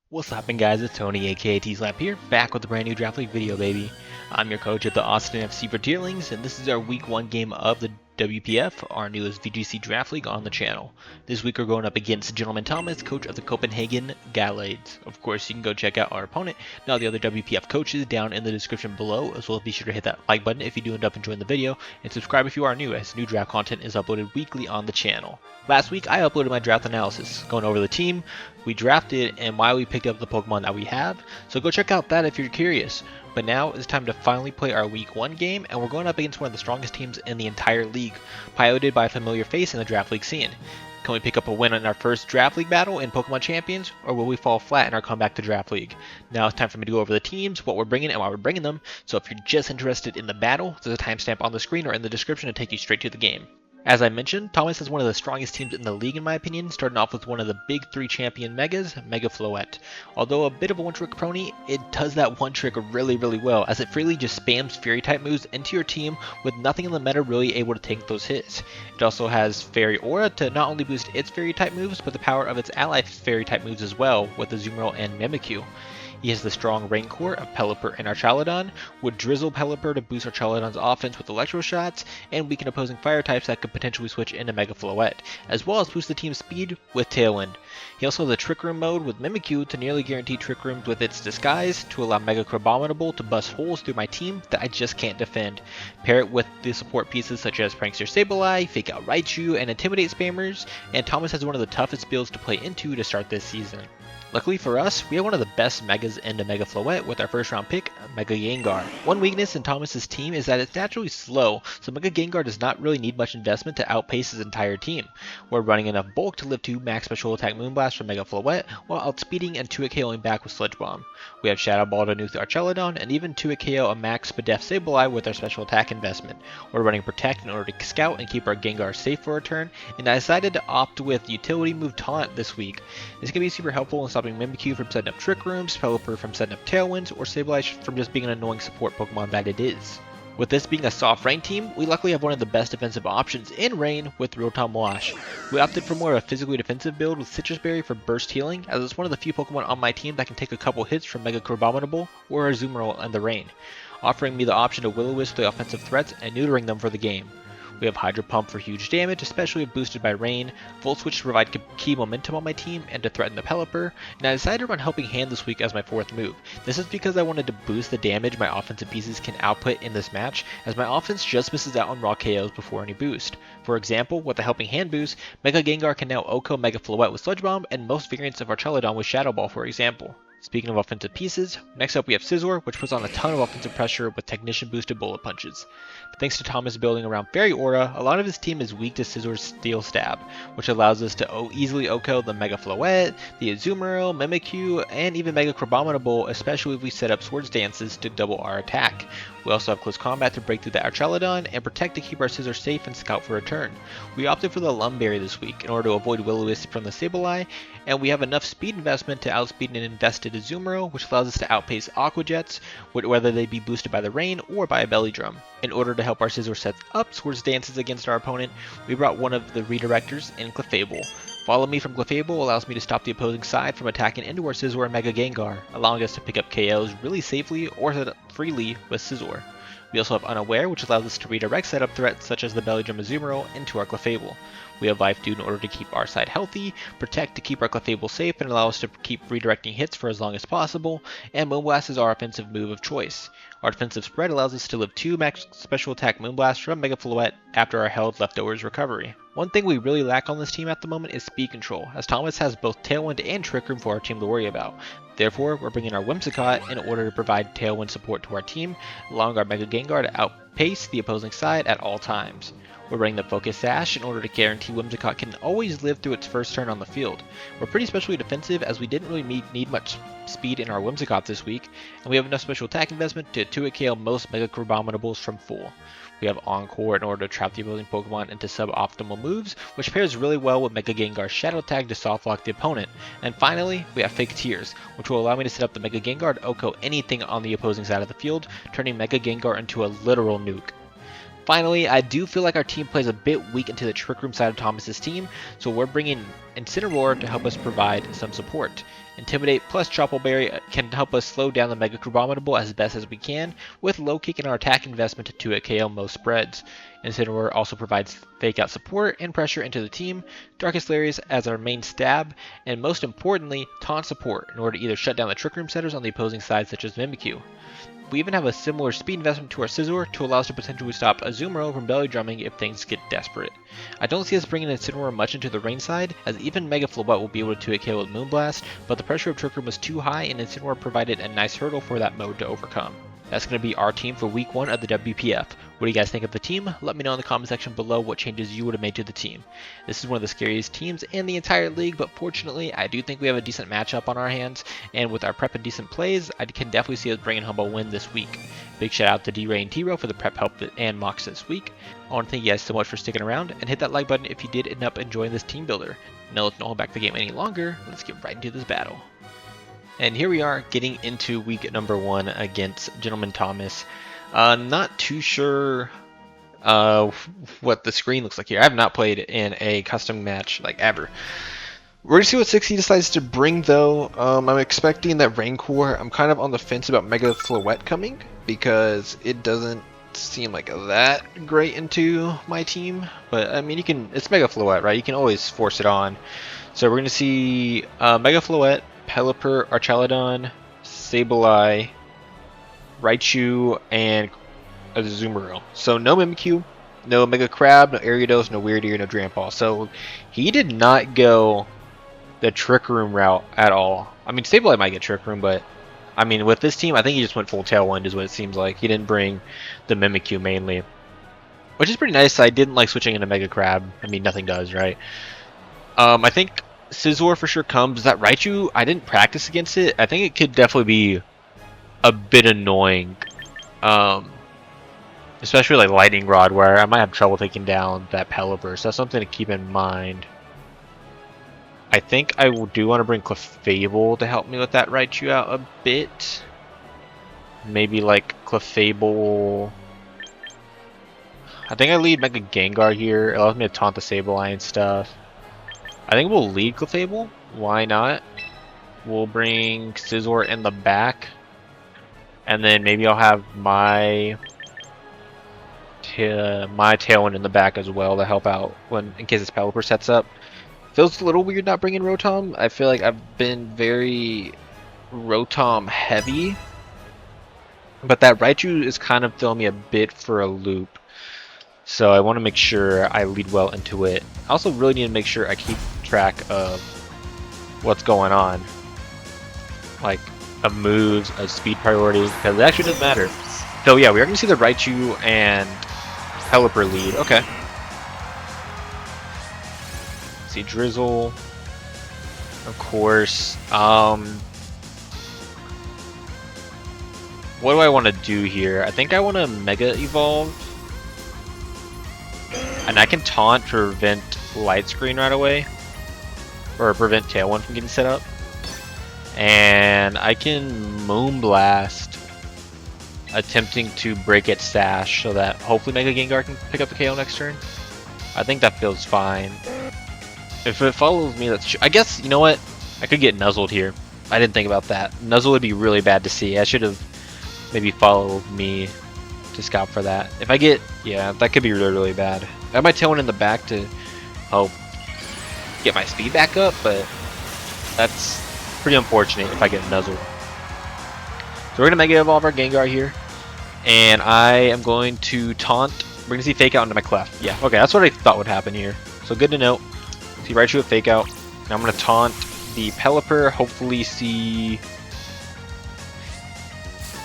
What's happening, guys? It's Tony aka T-Slap here, back with a brand new Draft League video, baby. I'm your coach at the Austin FC for Tierlings, and this is our week 1 game of the WPF, our newest VGC Draft League on the channel. This week we're going up against Gentleman Thomas, coach of the Copenhagen Gallades. Of course, you can go check out our opponent and all the other WPF coaches down in the description below, as well as be sure to hit that like button if you do end up enjoying the video, and subscribe if you are new, as new draft content is uploaded weekly on the channel. Last week I uploaded my draft analysis, going over the team we drafted and why we picked up the Pokemon that we have, so go check out that if you're curious. But now it's time to finally play our week 1 game, and we're going up against one of the strongest teams in the entire league, piloted by a familiar face in the Draft League scene. Can we pick up a win in our first Draft League battle in Pokemon Champions, or will we fall flat in our comeback to Draft League? Now it's time for me to go over the teams, what we're bringing and why we're bringing them, so if you're just interested in the battle, there's a timestamp on the screen or in the description to take you straight to the game. As I mentioned, Thomas is one of the strongest teams in the league in my opinion, starting off with one of the big 3 champion megas, Mega Floette. Although a bit of a one-trick pony, it does that one trick really well, as it freely just spams Fairy type moves into your team with nothing in the meta really able to take those hits. It also has Fairy Aura to not only boost its Fairy type moves, but the power of its ally Fairy type moves as well, with the Azumarill and Mimikyu. He has the strong Rain Core of Pelipper and Archaludon, would Drizzle Pelipper to boost Archaludon's offense with Electro Shots, and weaken opposing fire types that could potentially switch into Mega Floette, as well as boost the team's speed with Tailwind. He also has a Trick Room mode with Mimikyu to nearly guarantee Trick Rooms with its Disguise to allow Mega Crabominable to bust holes through my team that I just can't defend. Pair it with the support pieces such as Prankster Sableye, Fake Out Raichu, and Intimidate Spammers, and Thomas has one of the toughest builds to play into to start this season. Luckily for us, we have one of the best megas into Mega Floette with our first round pick, Mega Gengar. One weakness in Thomas's team is that it's naturally slow, so Mega Gengar does not really need much investment to outpace his entire team. We're running enough bulk to live 2 max special attack Moonblast from Mega Floette, while outspeeding and 2-hit KOing back with Sludge Bomb. We have Shadow Ball to nuke the Archaludon, and even 2-hit KO a max Spadef Sableye with our special attack investment. We're running Protect in order to scout and keep our Gengar safe for a turn, and I decided to opt with Utility Move Taunt this week. This can be super helpful in stopping Mimikyu from setting up Trick Rooms, Pelipper from setting up Tailwinds, or Sableye from just being an annoying support Pokemon that it is. With this being a soft rain team, we luckily have one of the best defensive options in rain with Rotom Wash. We opted for more of a physically defensive build with Citrus Berry for burst healing, as it's one of the few Pokemon on my team that can take a couple hits from Mega Crabominable or Azumarill in the rain, offering me the option to Will-O-Wisp the offensive threats and neutering them for the game. We have Hydro Pump for huge damage, especially if boosted by rain, Volt Switch to provide key momentum on my team and to threaten the Pelipper, and I decided to run Helping Hand this week as my 4th move. This is because I wanted to boost the damage my offensive pieces can output in this match, as my offense just misses out on raw KOs before any boost. For example, with the Helping Hand boost, Mega Gengar can now OHKO Mega Floette with Sludge Bomb, and most variants of Archaludon with Shadow Ball for example. Speaking of offensive pieces, next up we have Scizor, which puts on a ton of offensive pressure with Technician boosted bullet punches. Thanks to Thomas building around Fairy Aura, a lot of his team is weak to Scizor's Steel Stab, which allows us to easily OHKO the Mega Floette, the Azumarill, Mimikyu, and even Mega Crabominable, especially if we set up Swords Dances to double our attack. We also have Close Combat to break through the Archaludon, and Protect to keep our Scizor safe and scout for a turn. We opted for the Lum Berry this week in order to avoid Will-O-Wisp from the Sableye, and we have enough speed investment to outspeed an invested Azumarill, which allows us to outpace Aqua Jets, whether they be boosted by the rain or by a Belly Drum. In order to help our Scizor set up Swords Dances against our opponent, we brought one of the Redirectors in Clefable. Follow Me from Clefable allows me to stop the opposing side from attacking into our Scizor and Mega Gengar, allowing us to pick up KOs really safely or set up freely with Scizor. We also have Unaware, which allows us to redirect setup threats such as the Belly Drum Azumarill into our Clefable. We have Life Dew in order to keep our side healthy, Protect to keep our Clefable safe and allow us to keep redirecting hits for as long as possible, and Moonblast is our offensive move of choice. Our defensive spread allows us to live 2 max special attack Moonblast from Mega Floette after our held leftovers recovery. One thing we really lack on this team at the moment is speed control, as Thomas has both Tailwind and Trick Room for our team to worry about. Therefore, we're bringing our Whimsicott in order to provide Tailwind support to our team, allowing our Mega Gengar to outpace the opposing side at all times. We're running the Focus Sash in order to guarantee Whimsicott can always live through its first turn on the field. We're pretty specially defensive as we didn't really need much speed in our Whimsicott this week, and we have enough special attack investment to 2-hit KO most Mega Crabominables from full. We have Encore in order to trap the opposing Pokemon into suboptimal moves, which pairs really well with Mega Gengar's Shadow Tag to soft lock the opponent. And finally, we have Fake Tears, which will allow me to set up the Mega Gengar to OHKO anything on the opposing side of the field, turning Mega Gengar into a literal nuke. Finally, I do feel like our team plays a bit weak into the Trick Room side of Thomas's team, so we're bringing Incineroar to help us provide some support. Intimidate plus Tropical Berry can help us slow down the Mega Crabominable as best as we can, with Low Kick and our attack investment to 2-hit KO most spreads. Incineroar also provides Fake Out support and pressure into the team, Darkest Larius as our main stab, and most importantly, Taunt support in order to either shut down the Trick Room setters on the opposing side such as Mimikyu. We even have a similar speed investment to our Scizor to allow us to potentially stop Azumarill from belly drumming if things get desperate. I don't see us bringing Incineroar much into the rain side, as even Mega Floette will be able to 2-hit KO with Moonblast, but the pressure of Trick Room was too high and Incineroar provided a nice hurdle for that mode to overcome. That's going to be our team for week 1 of the WPF. What do you guys think of the team? Let me know in the comment section below what changes you would have made to the team. This is one of the scariest teams in the entire league, but fortunately I do think we have a decent matchup on our hands, and with our prep and decent plays, I can definitely see us bringing home a win this week. Big shout out to D-Ray and T-Row for the prep help and mocks this week. I want to thank you guys so much for sticking around, and hit that like button if you did end up enjoying this team builder. Now let's not hold back the game any longer, let's get right into this battle. And here we are getting into week number 1 against Gentleman Thomas. Not too sure what the screen looks like here. I have not played in a custom match like ever. We're gonna see what 6 he decides to bring though. I'm expecting that Rancor. I'm kind of on the fence about Mega Floette coming because it doesn't seem like that great into my team. But I mean, it's Mega Floette, right? You can always force it on. So we're gonna see Mega Floette, Pelipper, Archaludon, Sableye, Raichu, and Azumarill. So no Mimikyu, no Mega Crab, no Ariados, no Weirdeer, no Drampa. So he did not go the Trick Room route at all. I mean, Sableye might get Trick Room, but I mean, with this team, I think he just went full Tailwind is what it seems like. He didn't bring the Mimikyu mainly, which is pretty nice. I didn't like switching into Mega Crab. I mean, nothing does, right? I think Scizor for sure comes. That Raichu, I didn't practice against it. I think it could definitely be a bit annoying. Especially like Lightning Rod, where I might have trouble taking down that Pelipper. So that's something to keep in mind. I think I do want to bring Clefable to help me with that Raichu out a bit. Maybe like Clefable. I think I lead Mega Gengar here. It allows me to taunt the Sableye and stuff. I think we'll lead Clefable. Why not? We'll bring Scizor in the back. And then maybe I'll have my Tailwind in the back as well to help out in case this Pelipper sets up. Feels a little weird not bringing Rotom. I feel like I've been very Rotom heavy. But that Raichu is kind of throwing me a bit for a loop. So I want to make sure I lead well into it. I also really need to make sure I keep track of what's going on. Like of moves, of speed priority, because it actually doesn't matter. So yeah, we are going to see the Raichu and Pelipper lead. Okay. See Drizzle. Of course. What do I want to do here? I think I want to Mega Evolve. And I can taunt to prevent Light Screen right away. Or prevent Tailwind from getting set up. And I can Moonblast, attempting to break its stash so that hopefully Mega Gengar can pick up the KO next turn. I think that feels fine. If it follows me, I guess, you know what? I could get Nuzzled here. I didn't think about that. Nuzzle would be really bad to see. I should have maybe followed me to scout for that. If I get, yeah, that could be really, really bad. I have my Tailwind in the back to help get my speed back up, but that's pretty unfortunate if I get Nuzzled. So we're going to Mega Evolve our Gengar here. And I am going to taunt. We're going to see Fake Out into my Clef. Yeah, okay, that's what I thought would happen here. So good to know. See Raichu with Fake Out. Now I'm going to taunt the Pelipper. Hopefully see...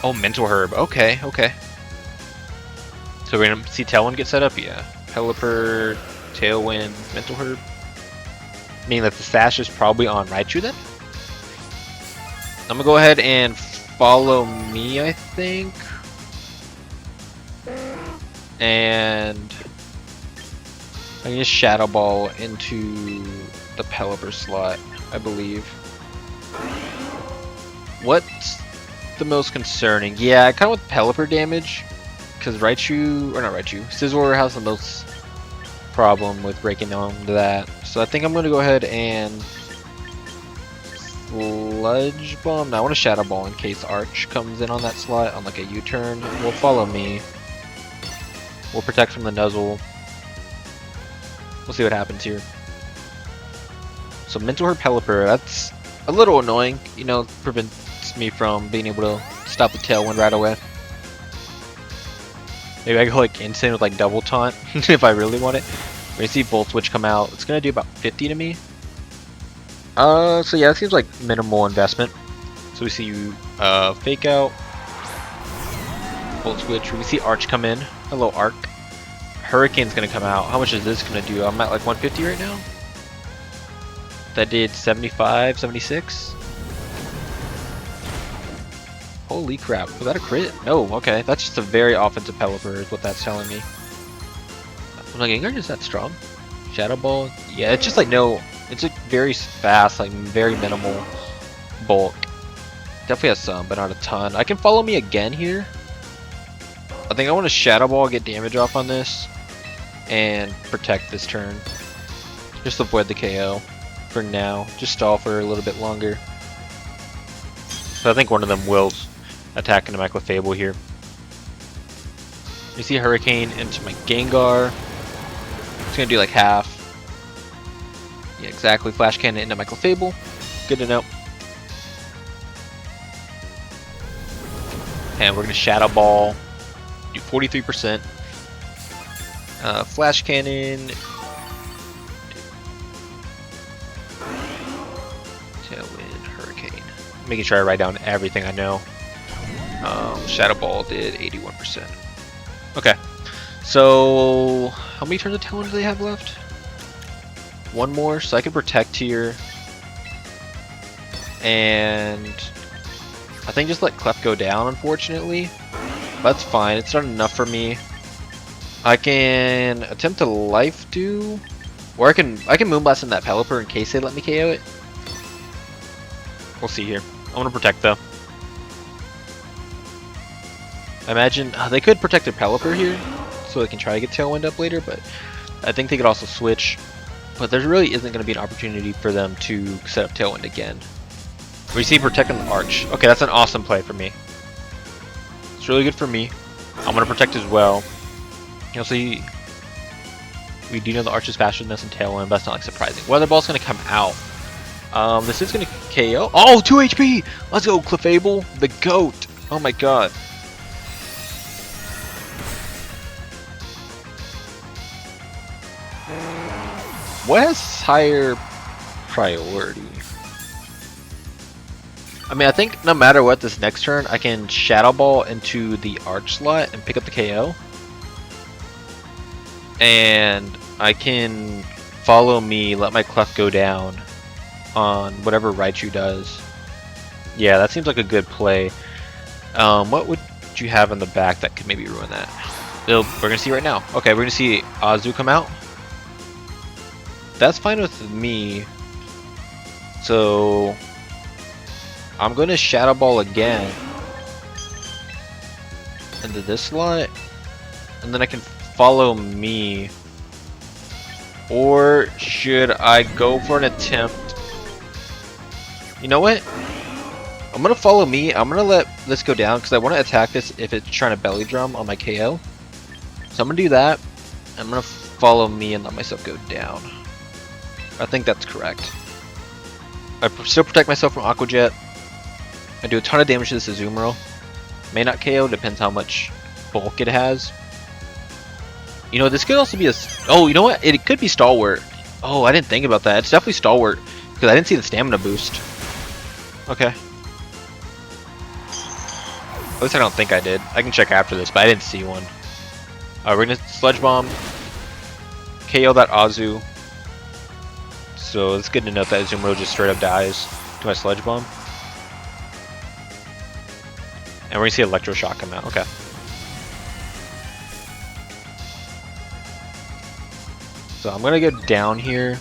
Oh, Mental Herb. Okay, okay. So we're going to see Tailwind get set up? Yeah. Pelipper, Tailwind, Mental Herb. Meaning that the stash is probably on Raichu then? I'm going to go ahead and follow me, I think. And I can just Shadow Ball into the Pelipper slot, I believe. What's the most concerning? Yeah, kind of with Pelipper damage, because Raichu, or not Raichu, Scizor has the most problem with breaking down to that. So I think I'm going to go ahead and Sludge Bomb. Now I want to Shadow Ball in case Arch comes in on that slot on like a U-turn. Will follow me. We'll protect from the Nuzzle. We'll see what happens here. So Mental Herb Pelipper, that's a little annoying. You know, prevents me from being able to stop the Tailwind right away. Maybe I go like instant with like double taunt if I really want it. When you see Volt Switch come out, it's gonna do about 50 to me. So yeah, it seems like minimal investment. So we see Fake Out, Volt Switch. We see Arch come in. Hello, Arc. Hurricane's gonna come out. How much is this gonna do? I'm at like 150 right now. That did 75, 76. Holy crap, was that a crit? No, okay, that's just a very offensive Pelipper is what that's telling me. I'm like, Gengar is that strong? Shadow Ball? Yeah, it's just like no, it's a very fast, like very minimal bulk. Definitely has some, but not a ton. I can follow me again here. I think I want to Shadow Ball, get damage off on this, and protect this turn. Just avoid the KO for now. Just stall for a little bit longer. So I think one of them will attack into my Clefable here. You see Hurricane into my Gengar. It's gonna do like half. Yeah, exactly. Flash Cannon into my Clefable. Good to know. And we're gonna Shadow Ball. Do 43%. Flash Cannon. Tailwind, Hurricane. Making sure I write down everything I know. Shadow Ball did 81%. Okay. So, how many turns of Tailwind do they have left? One more, so I can protect here. And I think just let Clef go down, unfortunately. That's fine, it's not enough for me. I can attempt to Life Dew, or I can Moonblast in that Pelipper in case they let me KO it. We'll see here. I want to protect though. I imagine they could protect their Pelipper here, so they can try to get Tailwind up later, but I think they could also switch. But there really isn't going to be an opportunity for them to set up Tailwind again. We see protecting the Arch. Okay, that's an awesome play for me. It's really good for me. I'm going to protect as well. You'll see, we do know the Arch is faster than us in Tailwind, but that's not like surprising. Weather Ball's going to come out. This is going to KO. Oh, 2 HP! Let's go, Clefable, the GOAT. Oh my god. What has higher priority? I mean, I think no matter what this next turn, I can Shadow Ball into the Arch slot and pick up the KO. And I can follow me, let my Clef go down on whatever Raichu does. Yeah, that seems like a good play. What would you have in the back that could maybe ruin that? We're going to see right now. Okay, we're going to see Azu come out. That's fine with me. So I'm going to Shadow Ball again into this slot, and then I can follow me. Or should I go for an attempt? You know what? I'm going to follow me. I'm going to let this go down because I want to attack this if it's trying to belly drum on my KO. So I'm going to do that. I'm going to follow me and let myself go down. I think that's correct. I still protect myself from Aqua Jet. I do a ton of damage to this Azumarill. May not KO, depends how much bulk it has. You know, this could also be a... Oh, you know what? It could be Stalwart. Oh, I didn't think about that. It's definitely Stalwart because I didn't see the stamina boost. Okay. At least I don't think I did. I can check after this, but I didn't see one. We're going to Sludge Bomb. KO that Azu. So it's good to note that Azumarill just straight up dies to my Sludge Bomb. And we're going to see Electroshock come out. Okay. So I'm going to go down here.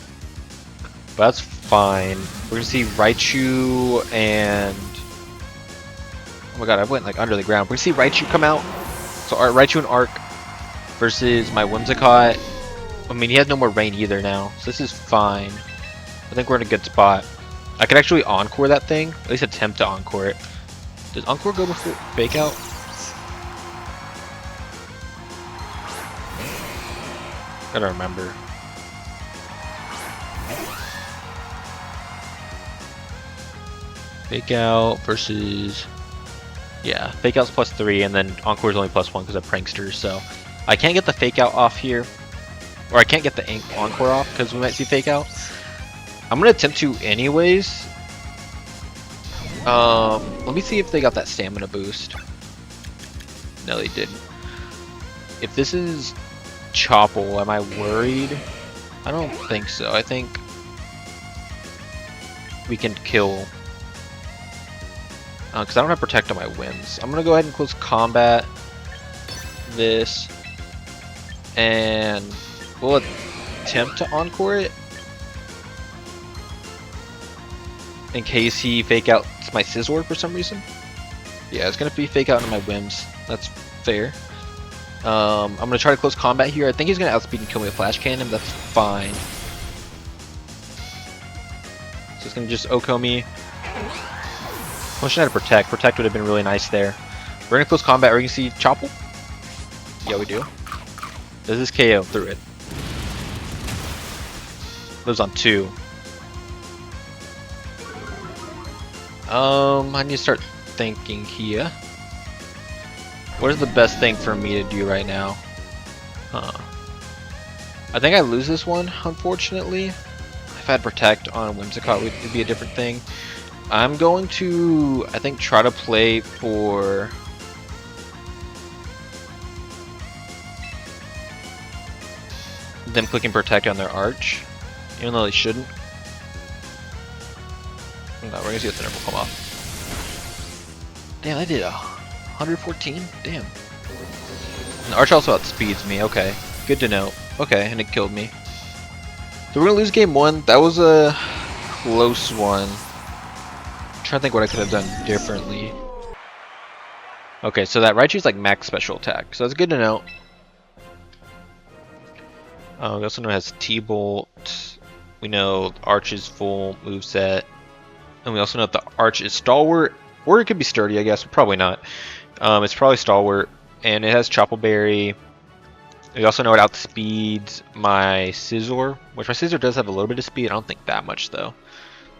But that's fine. We're going to see Raichu and... Oh my god, I went like under the ground. We're going to see Raichu come out. So Raichu and Arc versus my Whimsicott. I mean, he has no more rain either now. So this is fine. I think we're in a good spot. I could actually encore that thing. At least attempt to encore it. Does encore go before fake out? Gotta remember. Fake out versus... Yeah, fake out's +3 and then encore is only +1 because of pranksters, so I can't get the fake out off here. Or I can't get the encore off because we might see fake out. I'm gonna attempt to anyways. Let me see if they got that stamina boost. No, they didn't. If this is Chopple, am I worried? I don't think so. I think we can kill. Because I don't have Protect on my whims. I'm gonna go ahead and close combat this, and we'll attempt to encore it in case he fake outs my Scizor for some reason. Yeah, it's gonna be fake out into my whims. That's fair. I'm gonna try to close combat here. I think he's gonna outspeed and kill me with Flash Cannon. That's fine. So it's gonna just OHKO me. I wish I had a Protect. Protect would have been really nice there. We're gonna close combat. We're gonna see Chopple. Yeah, we do. Does this KO through it? Lives on 2. I need to start thinking here. What is the best thing for me to do right now? I think I lose this one, unfortunately. If I had Protect on Whimsicott, it would be a different thing. I'm going to, I think, try to play for... them clicking Protect on their Arch, even though they shouldn't. No, we're gonna see if the nerf will come off. Damn, I did 114? Damn. And the Arch also outspeeds me, okay. Good to know. Okay, and it killed me. So we're gonna lose game 1. That was a close one. I'm trying to think what I could have done differently. Okay, so that Raichu's like max special attack, so that's good to know. We also know it has T-Bolt. We know Arch is full moveset. And we also know that the Arch is Stalwart. Or it could be Sturdy, I guess, but probably not. It's probably Stalwart. And it has Chopple Berry. We also know it outspeeds my Scizor, which my Scizor does have a little bit of speed. I don't think that much, though.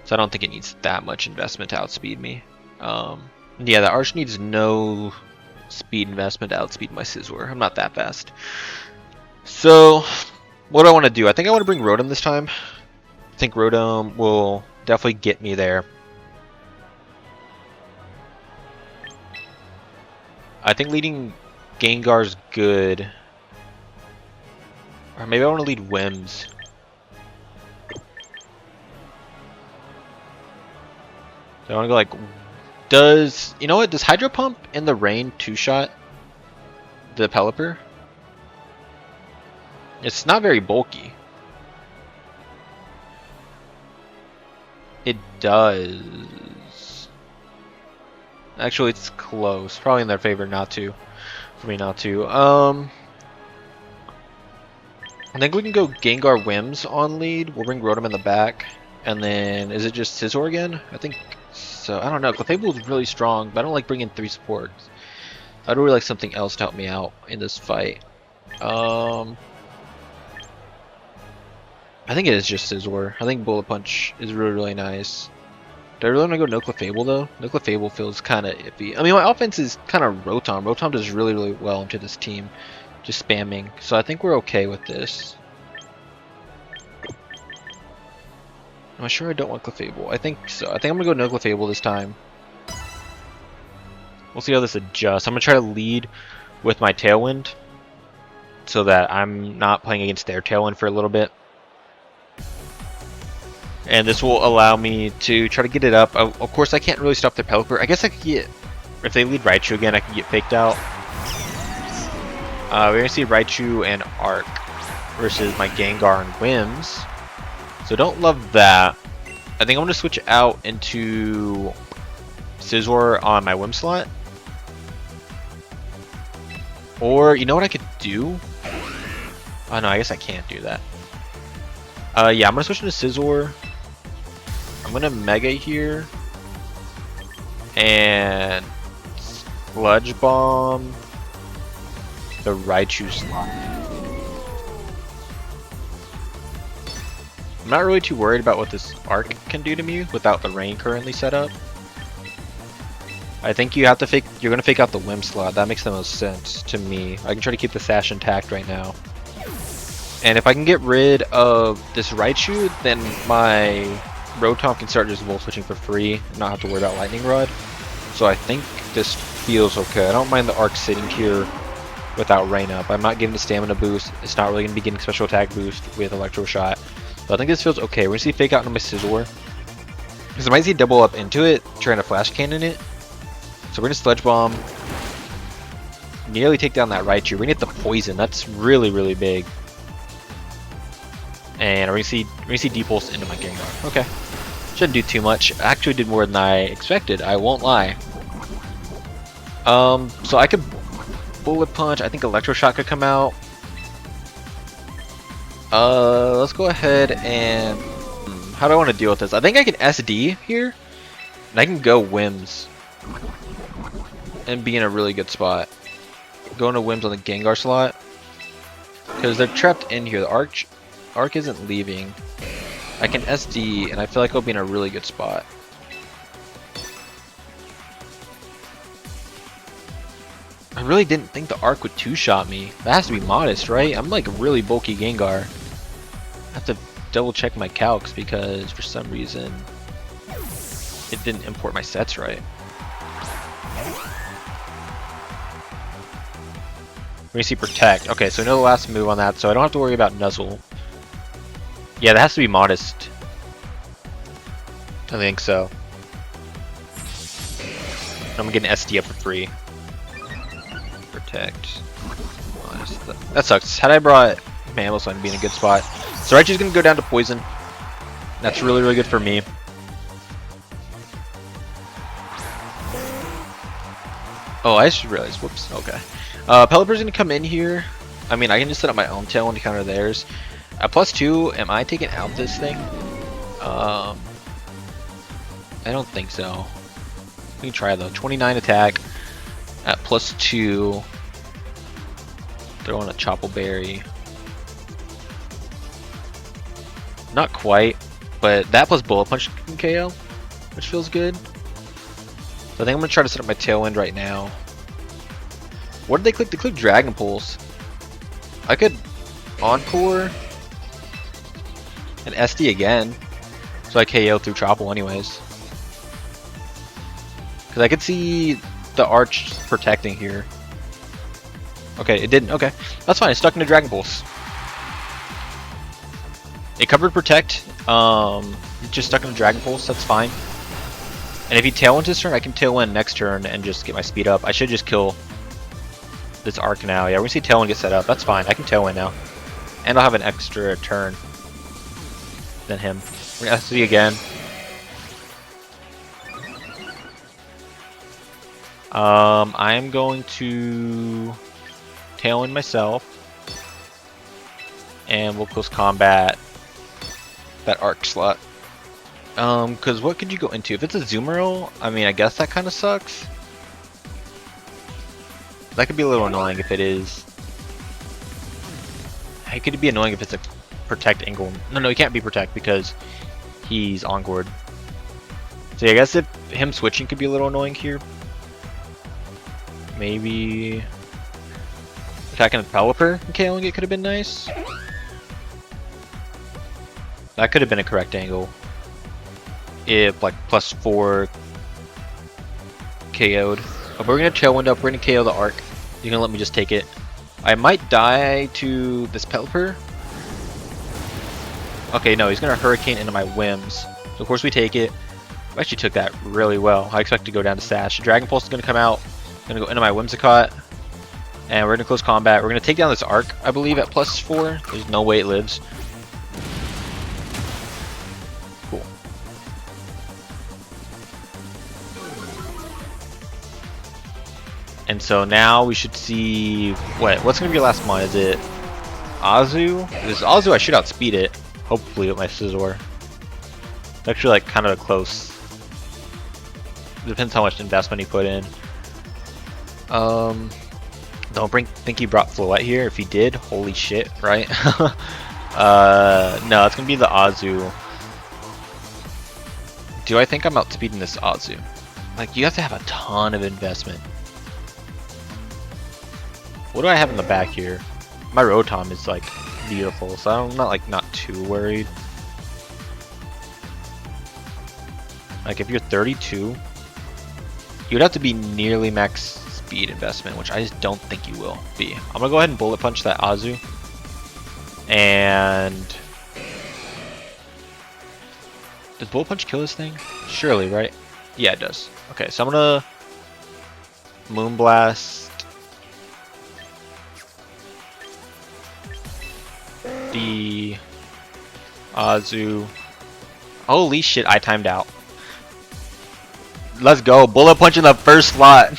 So I don't think it needs that much investment to outspeed me. Yeah, the Arch needs no speed investment to outspeed my Scizor. I'm not that fast. So... what do I want to do? I think I want to bring Rotom this time. I think Rotom will definitely get me there. I think leading Gengar's good. Or maybe I want to lead Wims. So I want to go like... does... you know what? Does Hydro Pump in the rain two-shot the Pelipper? It's not very bulky. It does. Actually, it's close. Probably in their favor not to. For me not to. I think we can go Gengar Wims on lead. We'll bring Rotom in the back. And then, is it just Scizor again? I think so. I don't know. Clefable is really strong, but I don't like bringing 3 supports. I'd really like something else to help me out in this fight. I think it is just Scizor. I think Bullet Punch is really, really nice. Do I really want to go no Clefable though? No Clefable feels kind of iffy. I mean, my offense is kind of Rotom. Rotom does really, really well into this team. Just spamming. So I think we're okay with this. Am I sure I don't want Clefable? I think so. I think I'm going to go no Clefable this time. We'll see how this adjusts. I'm going to try to lead with my Tailwind so that I'm not playing against their Tailwind for a little bit. And this will allow me to try to get it up. Of course, I can't really stop their Pelipper. I guess I could get... if they lead Raichu again, I can get faked out. We're going to see Raichu and Arc versus my Gengar and Wims. So don't love that. I think I'm going to switch out into Scizor on my Wim slot. Or, you know what I could do? Oh no, I guess I can't do that. Yeah, I'm going to switch into Scizor. I'm I'm gonna Mega here. And Sludge Bomb the Raichu slot. I'm not really too worried about what this arc can do to me without the rain currently set up. I think you're gonna fake out the Whim slot. That makes the most sense to me. I can try to keep the Sash intact right now. And if I can get rid of this Raichu, then my Rotom can start just Volt Switching for free and not have to worry about Lightning Rod. So I think this feels okay. I don't mind the arc sitting here without rain up. I'm not getting the stamina boost. It's not really going to be getting special attack boost with Electro Shot. So I think this feels okay. We're going to see Fake Out into my Scizor. Because I might see double up into it, trying to Flash Cannon it. So we're going to Sludge Bomb. Nearly take down that Raichu. We're going to get the Poison. That's really, really big. And we're going to see Deep Pulse into my Gengar. Okay. Shouldn't do too much. Actually did more than I expected. I won't lie. So I could Bullet Punch. I think Electro Shock could come out. Let's go ahead and... how do I want to deal with this? I think I can SD here. And I can go Whims. And be in a really good spot. Go into Whims on the Gengar slot. Because they're trapped in here. The Arc isn't leaving. I can SD, and I feel like I'll be in a really good spot. I really didn't think the Arc would two-shot me. That has to be modest, right? I'm like a really bulky Gengar. I have to double check my calcs because for some reason it didn't import my sets right. We're gonna see Protect. Okay, so I know the last move on that, so I don't have to worry about Nuzzle. Yeah, that has to be modest. I think so. I'm getting SD up for free. Protect. Modest. That sucks. Had I brought Mammoth, I'd be in a good spot. So Raichu's gonna go down to Poison. That's really, really good for me. Oh, I just realized. Whoops. Okay. Pelipper's gonna come in here. I mean, I can just set up my own Tailwind to counter theirs. At +2, am I taking out this thing? I don't think so. We can try though. 29 attack at +2. Throw in a Chople Berry. Not quite, but that plus Bullet Punch can KO, which feels good. So I think I'm gonna try to set up my Tailwind right now. What did they click? They clicked Dragon Pulse. I could Encore and SD again, so I KO through Chople anyways. Because I could see the Arch protecting here. Okay, it didn't. Okay, that's fine. It's stuck into Dragon Pulse. It covered Protect. It just stuck into Dragon Pulse. That's fine. And if he Tailwind this turn, I can Tailwind next turn and just get my speed up. I should just kill this Arc now. Yeah, we're gonna see Tailwind get set up. That's fine. I can Tailwind now, and I'll have an extra turn than him. We're gonna SD again. I'm going to Tailwind myself, and we'll close combat that Arc slot. Because what could you go into? If it's a Zoomerl, I mean, I guess that kind of sucks. That could be a little annoying if it is. It could be annoying if it's a Protect angle. No, he can't be Protect because he's Onboard. So yeah, I guess if him switching could be a little annoying here. Maybe attacking the Pelipper and KOing it could have been nice. That could have been a correct angle. If like +4 KO'd. But we're gonna Tailwind up, we're gonna KO the Arc. You're gonna let me just take it. I might die to this Pelipper. Okay, no, he's gonna Hurricane into my Whims. So of course we take it. I actually took that really well. I expect to go down to Sash. Dragon Pulse is gonna come out. Gonna go into my Whimsicott. And we're gonna close combat. We're gonna take down this Arc, I believe, at +4. There's no way it lives. Cool. And so now we should see what's gonna be your last one? Is it Azu? If it's Azu, I should outspeed it. Hopefully with my Scizor. actually like kind of close. Depends how much investment he put in. Don't think he brought Floette here. If he did, holy shit, right? No, it's gonna be the Azu. Do I think I'm outspeeding this Azu? Like, you have to have a ton of investment. What do I have in the back here? My Rotom is like beautiful, so I'm not too worried. Like, if you're 32, you'd have to be nearly max speed investment, which I just don't think you will be. I'm gonna go ahead and bullet punch that Azu. And does bullet punch kill this thing? Surely, right? Yeah, it does. Okay, so I'm gonna Moonblast the Azu. Holy shit, I timed out. Let's go. Bullet punch in the first slot.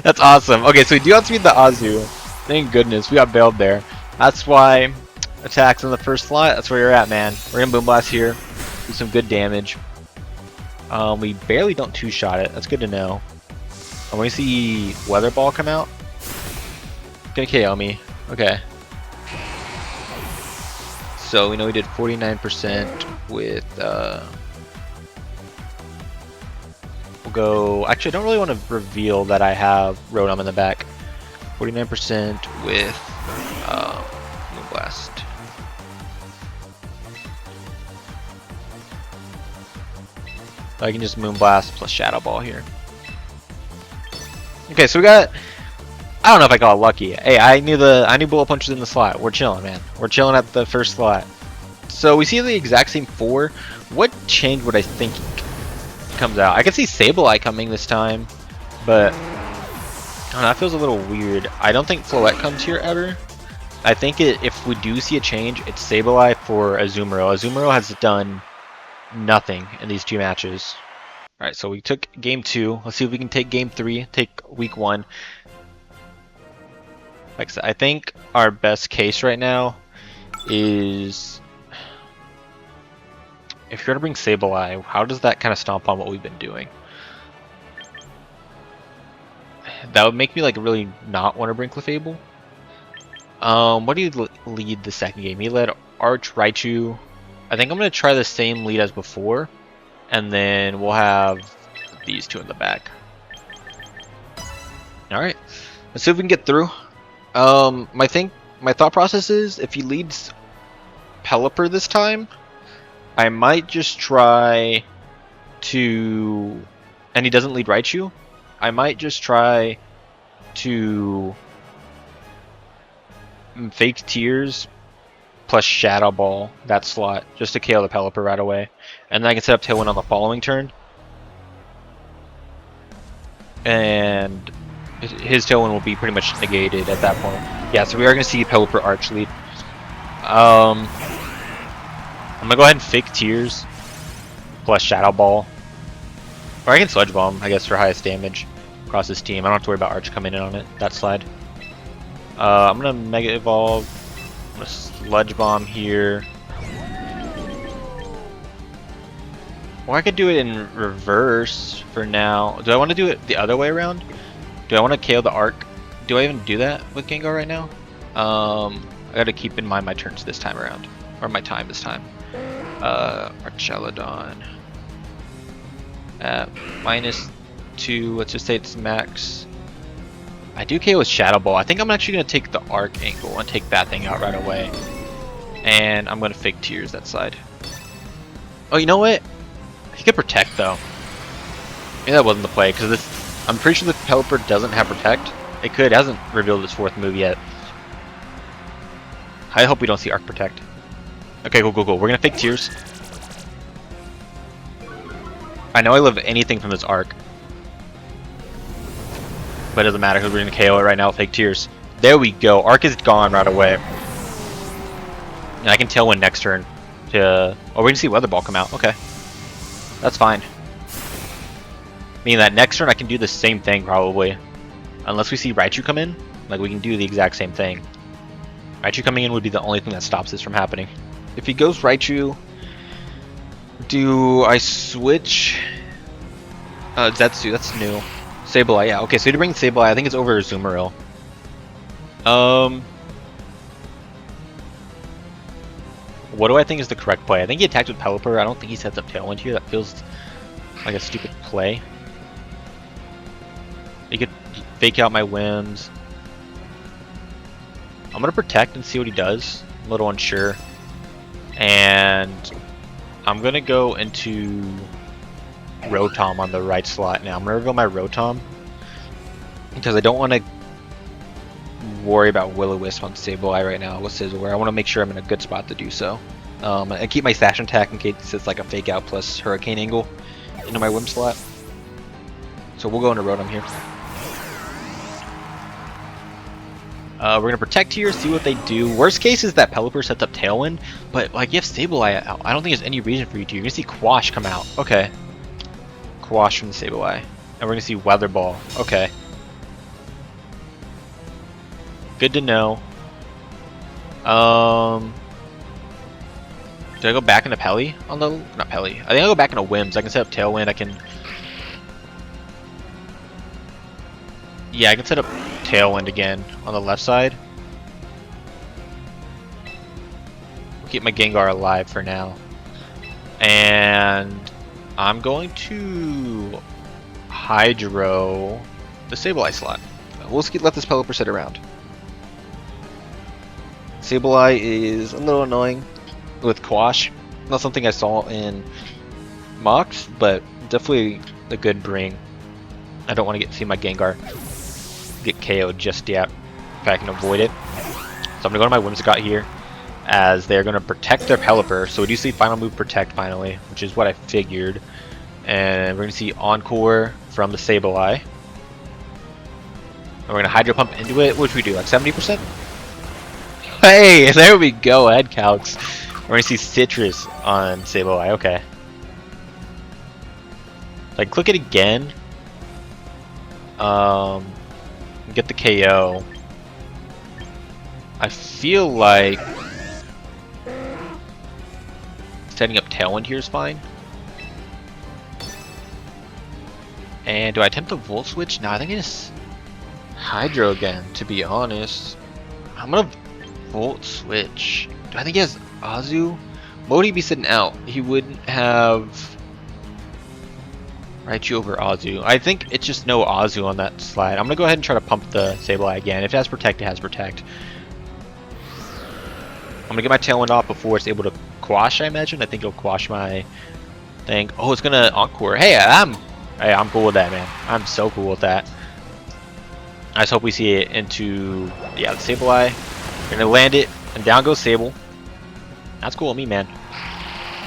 That's awesome. Okay, so we do outspeed the Azu. Thank goodness. We got bailed there. That's why attacks in the first slot. That's where you're at, man. We're gonna Boomblast here. Do some good damage. We barely don't two-shot it. That's good to know. And when we see Weather Ball come out, gonna KO me. Okay. So we know we did 49% with we'll go. Actually, I don't really want to reveal that I have Rotom in the back. 49% with Moonblast. I can just Moonblast plus Shadow Ball here. Okay, so we got. I don't know if I got lucky. Hey, I knew bullet punches in the slot. We're chilling, man. We're chilling at the first slot. So we see the exact same 4. What change would I think comes out? I can see Sableye coming this time, but I don't know, that feels a little weird. I don't think Floette comes here ever. I think if we do see a change, it's Sableye for Azumarill. Azumarill has done nothing in these 2 matches. Alright, so we took game 2. Let's see if we can take game 3, take week 1. Like I said, I think our best case right now is if you're gonna bring Sableye, how does that kind of stomp on what we've been doing? That would make me like really not want to bring Clefable. What do you lead the second game? He led Arch, Raichu. I think I'm gonna try the same lead as before, and then we'll have these 2 in the back. All right, let's see if we can get through. My thought process is if he leads Pelipper this time, I might just try to, and he doesn't lead Raichu, I might just try to fake Tears plus Shadow Ball that slot just to KO the Pelipper right away, and then I can set up Tailwind on the following turn, and his Tailwind will be pretty much negated at that point. Yeah, so we are going to see Pelipper Arch lead. I'm going to go ahead and fake Tears plus Shadow Ball. Or I can Sludge Bomb, I guess, for highest damage across this team. I don't have to worry about Arch coming in on it, that slide. I'm going to Mega Evolve. I'm going to Sludge Bomb here. Or I could do it in reverse for now. Do I want to do it the other way around? Do I want to KO the Arc? Do I even do that with Gengar right now? I got to keep in mind my turns this time around. Or my time this time. Archelodon. At -2, let's just say it's max. I do KO with Shadow Ball. I think I'm actually going to take the Arc angle and take that thing out right away. And I'm going to fake Tears that side. Oh, you know what? He could Protect though. Maybe that wasn't the play because this. I'm pretty sure the Pelipper doesn't have Protect. It could. It hasn't revealed its 4th move yet. I hope we don't see Arc Protect. Okay, cool. We're gonna fake Tears. I know I live anything from this Arc, but it doesn't matter because we're gonna KO it right now with fake Tears. There we go. Arc is gone right away. And I can Tailwind next turn. Oh, we're gonna see Weather Ball come out. Okay, that's fine. Meaning that next turn I can do the same thing probably, unless we see Raichu come in. Like we can do the exact same thing. Raichu coming in would be the only thing that stops this from happening. If he goes Raichu, Do I switch? Zetsu, that's new. Sableye, yeah. Okay, so to bring Sableye, I think it's over Azumarill. What do I think is the correct play? I think he attacked with Pelipper. I don't think he sets up Tailwind here. That feels like a stupid play. He could fake out my whims. I'm gonna protect and see what he does. I'm a little unsure. And I'm gonna go into Rotom on the right slot now. I'm gonna reveal my Rotom because I don't want to worry about Will-O-Wisp on Sableye right now with Sizzleware. I want to make sure I'm in a good spot to do so. And keep my Sash attack in case it's like a fake out plus Hurricane Angle into my Whim slot. So we'll go into Rotom here. We're gonna protect here, see what they do. Worst case is that Pelipper sets up Tailwind, but like you have Sableye out, I don't think there's any reason for you to. You're gonna see Quash come out. Okay. Quash from the Sableye. And we're gonna see Weather Ball. Okay. Good to know. Do I go back into Pelly? On the not Pelly. I think I'll go back into Whims. I can set up Tailwind. I can. Yeah, I can set up Tailwind again on the left side. We'll keep my Gengar alive for now. And I'm going to Hydro the Sableye slot. We'll just let this Pelipper sit around. Sableye is a little annoying with Quash. Not something I saw in Mox, but definitely a good bring. I don't want to see my Gengar get KO'd just yet if I can avoid it. So I'm going to go to my Whimsicott here as they're going to protect their Pelipper. So we do see final move Protect finally, which is what I figured. And we're going to see Encore from the Sableye. And we're going to Hydro Pump into it, which we do like 70%. Hey, there we go, head calcs. We're going to see Citrus on Sableye, okay. Like, click it again. Get the KO. I feel like setting up Tailwind here is fine. And do I attempt the Volt Switch? No, I think I just Hydro again, to be honest. I'm gonna Volt Switch. Do I think he has Azu? What would he be sitting out? He wouldn't have Raichu over Azu. I think it's just no Azu on that slide. I'm gonna go ahead and try to pump the Sableye again. If it has Protect, it has Protect. I'm gonna get my Tailwind off before it's able to Quash, I imagine. I think it'll Quash my thing. Oh, it's gonna Encore. Hey, I'm cool with that, man. I'm so cool with that. I just hope we see it into, yeah, the Sableye. We're gonna land it, and down goes Sable. That's cool with me, man.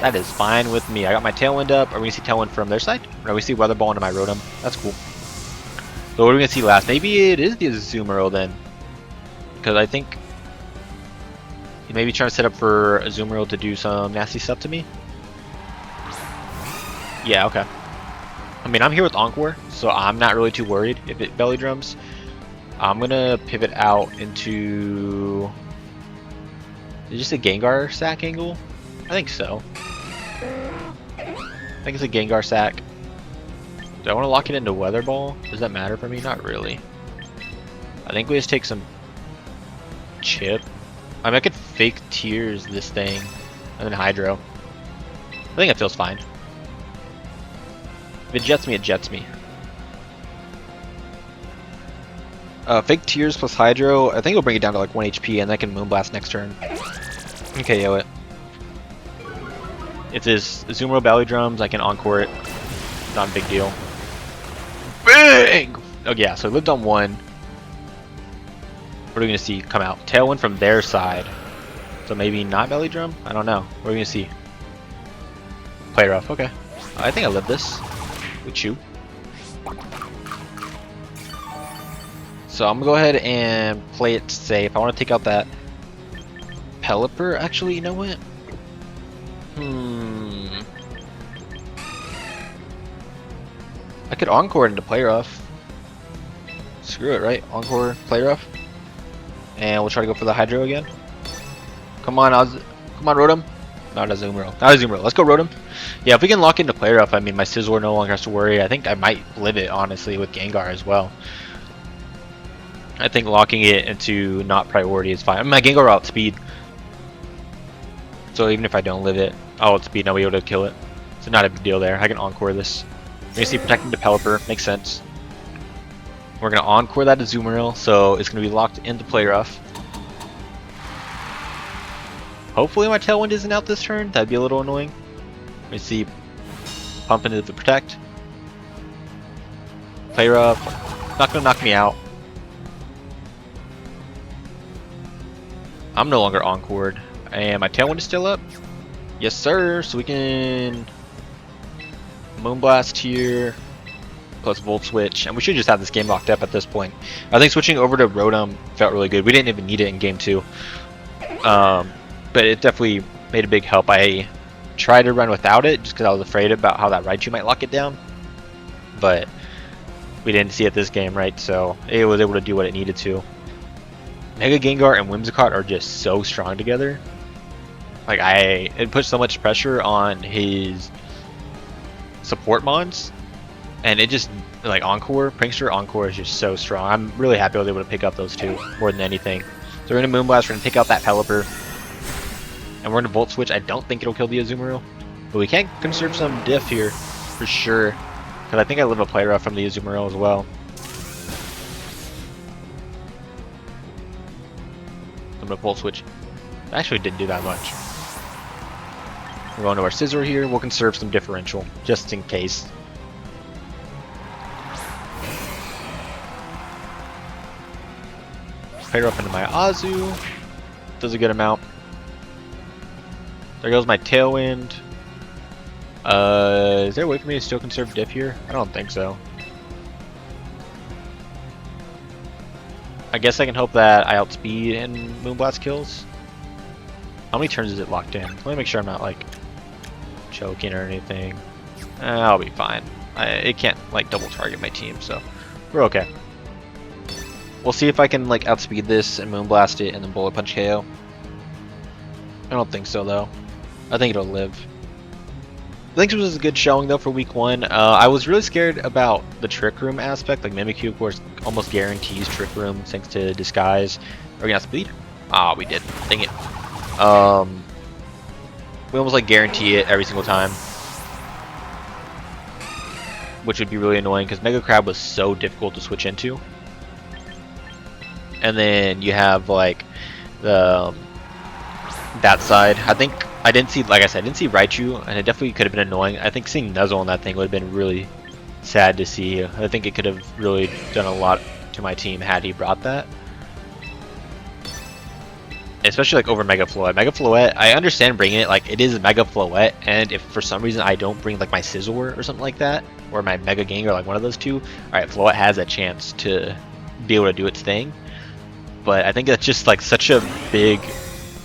That is fine with me. I got my Tailwind up. Are we gonna see Tailwind from their side? Or are we see Weather Ball into my Rotom? That's cool. So what are we gonna see last? Maybe it is the Azumarill then, because I think he may be trying to set up for Azumarill to do some nasty stuff to me. Yeah, okay. I mean, I'm here with Encore, so I'm not really too worried if it belly drums. I'm gonna pivot out into. Is it just a Gengar sack angle? I think so. I think it's a Gengar sack. Do I want to lock it into Weather Ball? Does that matter for me? Not really. I think we just take some chip. I mean, I could fake Tears this thing and then Hydro. I think it feels fine. If it jets me, it jets me. Fake Tears plus Hydro, I think it'll bring it down to like 1 HP and then I can Moonblast next turn. And KO it. If this Azumarill Belly Drums, I can Encore it. Not a big deal. Bang! Oh yeah, so I lived on one. What are we gonna see come out? Tailwind from their side. So maybe not Belly Drum? I don't know. What are we gonna see? Play rough, okay. I think I lived this. With you. So I'm gonna go ahead and play it safe. I want to take out that Pelipper. Actually, you know what? I could Encore into Play Rough. Screw it, right? Encore, Play Rough. And we'll try to go for the Hydro again. Come on, come on, Rotom. Not a Azumarill. Not a Azumarill. Let's go Rotom. Yeah, if we can lock into play rough, I mean, my Sizzler no longer has to worry. I think I might live it, honestly, with Gengar as well. I think locking it into not priority is fine. I mean, my Gengar outspeed. So even if I don't live it, I'll outspeed and I'll be able to kill it. So not a big deal there. I can Encore this. You're gonna see protecting the Pelipper. Makes sense. We're gonna Encore that Azumarill, so it's gonna be locked into play rough. Hopefully my Tailwind isn't out this turn. That'd be a little annoying. Let me see. Pump into the Protect. Play rough. Not gonna knock me out. I'm no longer Encored. And my Tailwind is still up. Yes, sir. So we can Moonblast here. Plus Volt Switch. And we should just have this game locked up at this point. I think switching over to Rotom felt really good. We didn't even need it in game 2. But it definitely made a big help. I tried to run without it just because I was afraid about how that Raichu might lock it down. But we didn't see it this game, right? So it was able to do what it needed to. Mega Gengar and Whimsicott are just so strong together. Like it puts so much pressure on his support mons, and it just like Encore, Prankster Encore is just so strong. I'm really happy I was able to pick up those two more than anything. So we're gonna Moonblast, we're gonna take out that Pelipper, and we're gonna Volt Switch. I don't think it'll kill the Azumarill, but we can conserve some diff here for sure, because I think I live a play rough from the Azumarill as well. I'm gonna Volt Switch. Actually didn't do that much. We're going to our Scizor here. We'll conserve some differential just in case. Pair up into my Azu. Does a good amount. There goes my Tailwind. Is there a way for me to still conserve diff here? I don't think so. I guess I can hope that I outspeed and Moonblast kills. How many turns is it locked in? Let me make sure I'm not like choking or anything. I'll be fine. It can't like double target my team, so we're okay. We'll see if I can like outspeed this and Moonblast it and then Bullet Punch KO. I don't think so though. I think it'll live. I think this was a good showing though for week 1. I was really scared about the Trick Room aspect. Like Mimikyu, of course, almost guarantees Trick Room thanks to Disguise. Are we gonna outspeed? Ah, we did. Dang it. We almost like guarantee it every single time, which would be really annoying because Mega Crab was so difficult to switch into. And then you have like the that side. I think I didn't see, like I said, I didn't see Raichu, and it definitely could have been annoying. I think seeing Nuzzle on that thing would have been really sad to see. I think it could have really done a lot to my team had he brought that. Especially like over Mega Floette. Mega Floette, I understand bringing it, like it is Mega Floette, and if for some reason I don't bring like my Scizor or something like that, or my Mega Gengar, like one of those two, alright, Floette has a chance to be able to do its thing. But I think that's just like such a big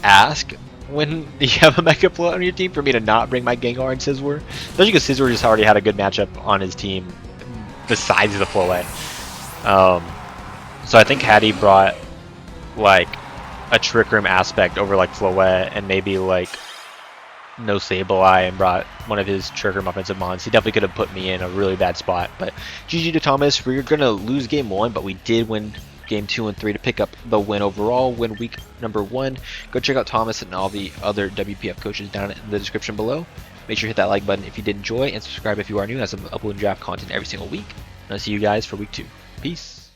ask when you have a Mega Floette on your team for me to not bring my Gengar and Scizor. Especially because Scizor just already had a good matchup on his team besides the Floette. So I think had he brought like a Trick Room aspect over like Floette and maybe like no Sableye and brought one of his Trick Room offensive mons, he definitely could have put me in a really bad spot. But GG to Thomas. We're gonna lose game 1, but we did win game 2 and 3 to pick up the win overall, win week number 1. Go check out Thomas and all the other WPF coaches down in the description below. Make sure to hit that like button if you did enjoy, and subscribe if you are new, as I'm uploading draft content every single week. And I'll see you guys for week 2. Peace.